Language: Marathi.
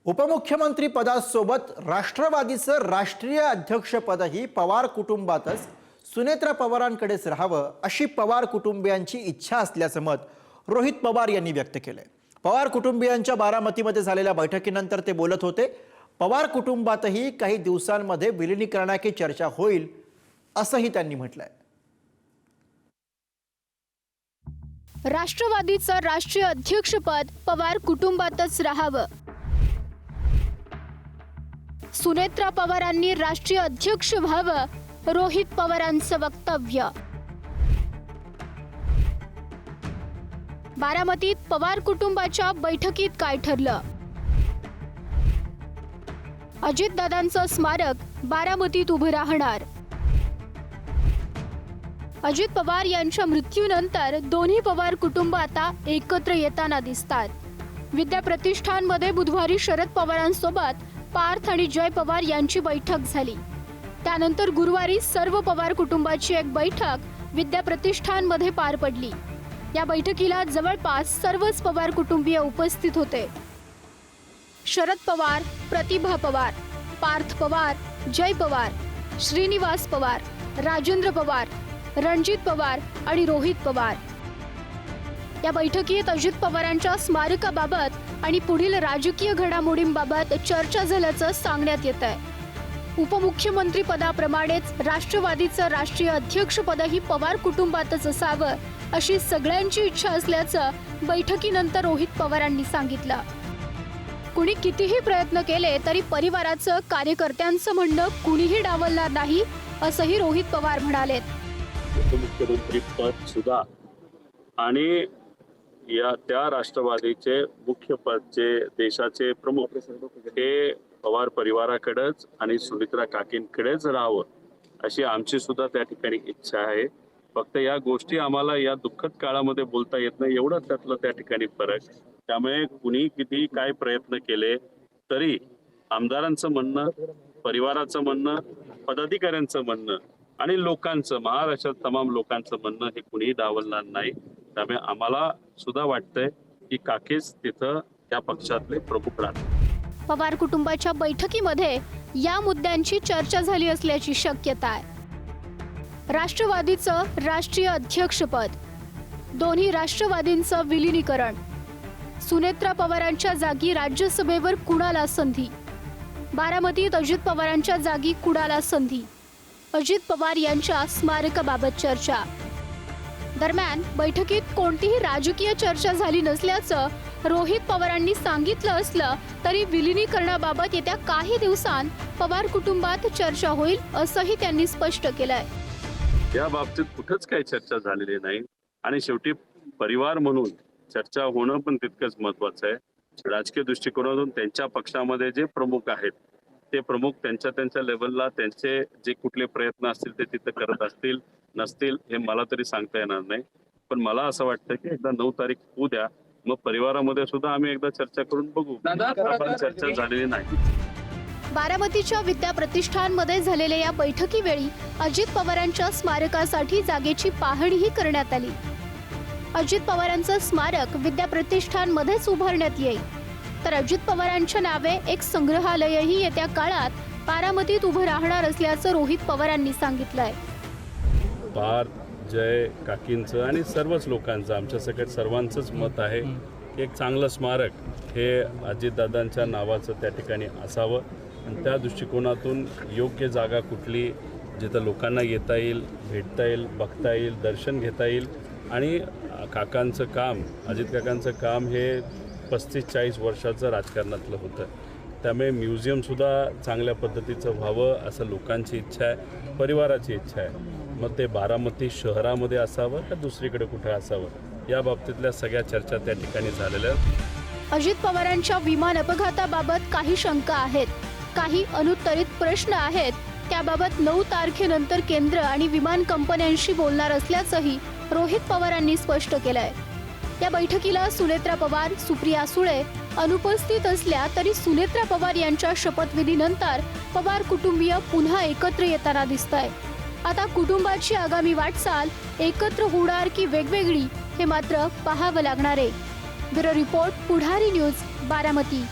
उपमुख्यमंत्री पदासोबत राष्ट्रवादीचं राष्ट्रीय अध्यक्षपदही पवार कुटुंबातच सुनेत्रा पवारांकडेच राहावं अशी पवार कुटुंबियांची इच्छा असल्याचं मत रोहित पवार यांनी व्यक्त केलंय। पवार कुटुंबियांच्या बारामतीमध्ये झालेल्या बैठकीनंतर ते बोलत होते। पवार कुटुंबातही काही दिवसांमध्ये विलीनीकरणाची चर्चा होईल असंही त्यांनी म्हटलंय। राष्ट्रवादीचं राष्ट्रीय अध्यक्षपद पवार कुटुंबातच राहावं, सुनेत्रा पवारांनी राष्ट्रीय अध्यक्ष व्हावं, रोहित पवारांचं वक्तव्य। बारामतीत पवार कुटुंबाच्या बैठकीत काय ठरलं? अजितदादांचं स्मारक बारामतीत उभं राहणार। अजित पवार यांच्या मृत्यूनंतर दोन्ही पवार कुटुंब आता एकत्र येताना दिसतात। विद्या प्रतिष्ठानमध्ये बुधवारी शरद पवारांसोबत पार्थ आणि जय पवार यांची बैठक झाली। त्यानंतर गुरुवारी सर्व पवार कुटुंबाची एक बैठक विद्या प्रतिष्ठानमध्ये पार पडली। या बैठकीला जवळपास सर्वच पवार कुटुंबीय उपस्थित होते। शरद पवार, प्रतिभा पवार, पार्थ पवार, जय पवार, श्रीनिवास पवार, राजेंद्र पवार, रणजित पवार आणि रोहित पवार। या बैठकीत अजित पवारांच्या स्मारकाबाबत आणि पुढील राजकीय घडामोडींबाबत चर्चा झाल्याचं सांगण्यात येत आहे। उपमुख्यमंत्री पदाप्रमाणेच राष्ट्रवादीचं राष्ट्रीय अध्यक्षपदही पवार कुटुंबातच असावं अशी सगळ्यांची इच्छा असल्याचं बैठकीनंतर रोहित पवारांनी सांगितलं। कुणी कितीही प्रयत्न केले तरी परिवाराचं, कार्यकर्त्यांचं म्हणणं कुणीही डावलणार नाही असंही रोहित पवार म्हणाले। उपमुख्यमंत्री पद सुद्धा आणि त्या राष्ट्रवादीचे मुख्य पदचे देशाचे प्रमुख हे पवार परिवाराकडेच आणि सुनेत्रा काकींकडेच राहावं अशी आमची सुद्धा त्या ठिकाणी इच्छा आहे। फक्त या गोष्टी आम्हाला या दुःखद काळामध्ये बोलता येत नाही, एवढंच त्यातलं त्या ठिकाणी फरक। त्यामुळे कुणी किती काय प्रयत्न केले तरी आमदारांचं म्हणणं, परिवाराचं म्हणणं, पदाधिकाऱ्यांचं म्हणणं आणि लोकांचं, महाराष्ट्रात तमाम लोकांचं म्हणणं हे कुणीही डावलणार नाही। त्यामुळे आम्हाला सुद्धा वाटतंय की काकीच तिथं त्या पक्षातले प्रमुख राहतात। पवार कुटुंबाच्या बैठकीमध्ये या मुद्द्यांची चर्चा झाली असल्याची शक्यता आहे। राष्ट्रवादीचं राष्ट्रीय अध्यक्षपद, दोन्ही राष्ट्रवादींचं विलीनीकरण, सुनेत्रा पवारांच्या जागी राज्यसभेवर कुणाला संधी, बारामतीत अजित पवारांच्या जागी कुणाला संधी, अजित पवार यांच्या स्मारकाबाबत चर्चा। दरम्यान बैठकीत कोणतीही राजकीय चर्चा झाली नसल्याचं रोहित पवारांनी सांगितलं असलं तरी विलीनीकरणाबाबत येत्या काही दिवसांत पवार कुटुंबात चर्चा होईल असंही त्यांनी स्पष्ट केलंय। या बाबतीत कुठंच काही चर्चा झालेली नाही आणि शेवटी परिवार म्हणून चर्चा होणं पण तितकंच महत्वाचं आहे। राजकीय दृष्टिकोनातून त्यांच्या पक्षामध्ये जे प्रमुख आहेत ते प्रमुख त्यांच्या लेवलला त्यांचे जे कुठले प्रयत्न असतील ते तिथे करत असतील नसतील हे मला तरी सांगता येणार नाही। पण मला असं वाटतं की एकदा 9 तारीख होऊ द्या, मग परिवारामध्ये सुद्धा आम्ही एकदा चर्चा करून बघू। पण चर्चा झालेली नाही। बारामतीच्या विद्या प्रतिष्ठानमध्ये झालेल्या या बैठकीवेळी अजित पवारांच्या स्मारकासाठी जागेची पाहणीही करण्यात आली। अजित पवारांचं स्मारक विद्या प्रतिष्ठानमध्येच उभारण्यात येईल, तर अजित पवारांच्या नावे एक संग्रहालयही येत्या काळात बारामतीत उभं राहणार असल्याचं रोहित पवारांनी सांगितलंय। पार्थ, जय काकींचं आणि सर्वच लोकांचं, आमच्या सगळ्या सर्वांचंच मत आहे एक चांगलं स्मारक हे अजितदादांच्या नावाचं त्या ठिकाणी असावं आणि त्या दृष्टिकोनातून योग्य जागा कुठली जिथं लोकांना येता येईल, भेटता येईल, बघता येईल, दर्शन घेता येईल। आणि काकांचं काम, अजित काकांचं काम हे 35-40 वर्षाचं राजकारणातलं होतं, त्यामुळे म्युझियमसुद्धा चांगल्या पद्धतीचं व्हावं असं लोकांची इच्छा आहे, परिवाराची इच्छा आहे। मग ते बारामती शहरामध्ये असावं का दुसरीकडे कुठे असावं या बाबतीतल्या सगळ्या चर्चा त्या ठिकाणी झालेल्या आहेत। अजित पवारांच्या विमान अपघाताबाबत काही शंका आहेत, काही अनुत्तरित प्रश्न आहेत, त्याबाबत 9 तारखेनंतर केंद्र आणि विमान कंपन्यांशी बोलणार असल्याचंही रोहित पवारांनी स्पष्ट केलंय। या बैठकीला सुनेत्रा पवार, सुप्रिया सुळे अनुपस्थित असल्या तरी सुनेत्रा पवार यांच्या शपथविधीनंतर पवार कुटुंबीय पुन्हा एकत्र येताना दिसतंय। आता कुटुंबाची आगामी वाटचाल एकत्र होणार की वेगवेगळी हे मात्र पाहावं लागणार आहे। ब्युरो रिपोर्ट, पुढारी न्यूज, बारामती।